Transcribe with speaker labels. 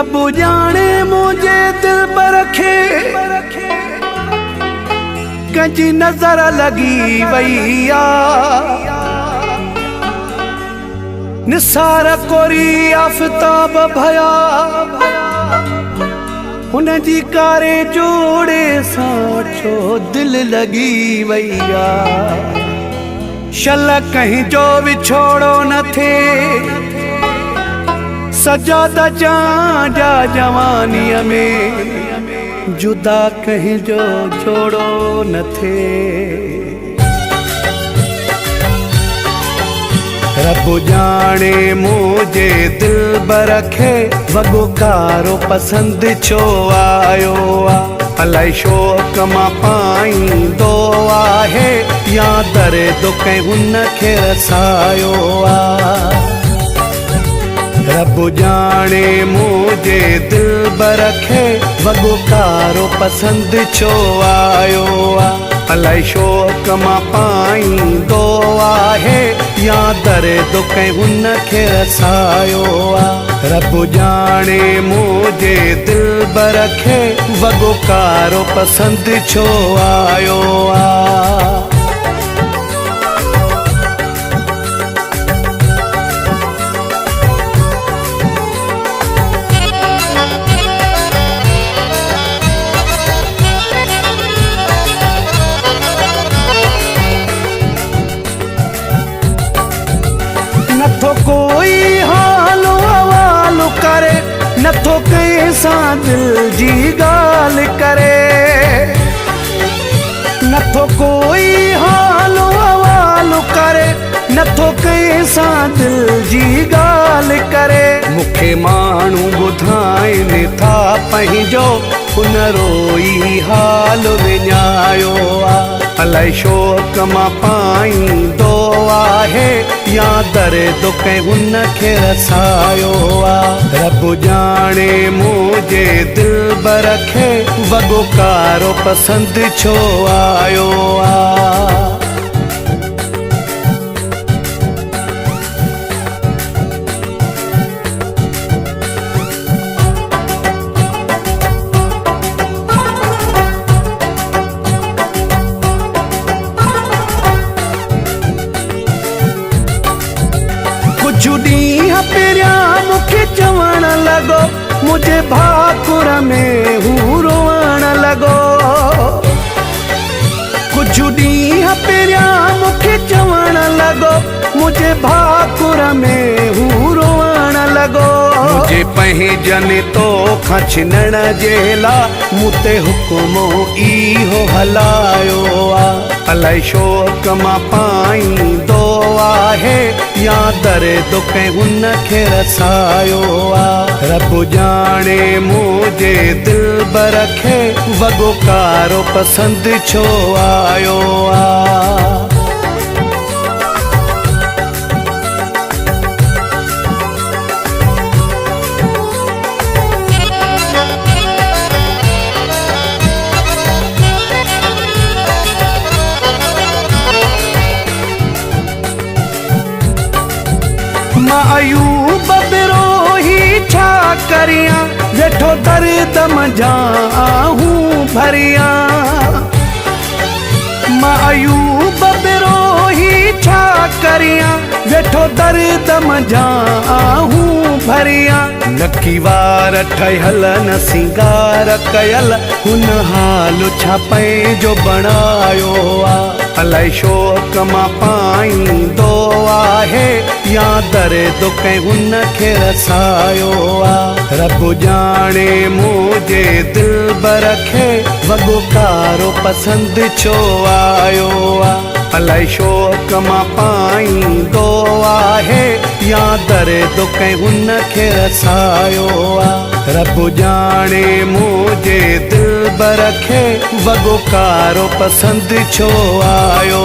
Speaker 1: रब जाने मुझे दिल पर रखे कंजी नजर लगी वैया निसार कोरी आफताब भया हुन जी कारे जोड़े सां छो दिल लगी वैया शल कहीं जो विछोड़ो न थे सजादा जा जवानीअ में जुदा कहीं जो जोड़ो न थे रब जाने मुझे दिल बरखे वगो कारो पसंद छो आयो अलाई शौक मां पाईंदो आहे या दर्द कंहिं हुन खे रसायो रब जाने मुझे दिल बरखे वगो कारो पसंद छो आयो अलाई शौक मां पाईंदो आहे या दर्द कंहिं हुन खे रसायो रब जाने मुझे दिल बरखे वगो कारो पसंद छो आयो नथो कोई हालो हवालो करे नथो कंहिं सां दिल जी ॻाल्हि करे नथो कोई हालो हवालो करे नथो कंहिं सां दिल जी ॻाल्हि करे मूंखे माण्हू ॿुधाइनि था पंहिंजो हुन रोई हाल विञायो अलाई शौक मां पाईंदो आहे या दर्द कंहिं हुन खे रसायो रब जाने मुझे दिल बरखे वगो कारो पसंद छो आयो ॾींहं पहिरियां मूंखे चवण लॻो मुंहिंजे भाकुर में हू रोअण लॻो कुझु ॾींहं पहिरियां मूंखे चवण लॻो मुंहिंजे भाकुर में हू रोअण लॻो मुंहिंजे पंहिंजनि तोखां छिनण जे लाइ मूं ते हुकुमो इहो हलायो अलाई शौक मां पाईंदो आहे या दर्द कंहिं हुन खे रसायो रब जाने मुझे दिल बरखे वगो कारो पसंद छो आयो मां अयूब बिरोही छा करियां वेठो दर्द मंझां आहूं भरियां मां अयूब बिरोही छा करियां वेठो दर्द मंझां आहूं भरियां नकी वार ठहियल न सिंगार कयल हुन हाल छा पंहिंजो बणायो अलाई शौक मां पाईंदो आहे या दर्द कंहिं हुन खे रसायो रब जाने मुझे दिल बरखे वगो कारो पसंद छो आयो अलाई शौक मां पाईंदो आहे या दर्द कंहिं हुन खे रसायो रब जाने मुझे दिल बरखे वगो कारो पसंद छो आयो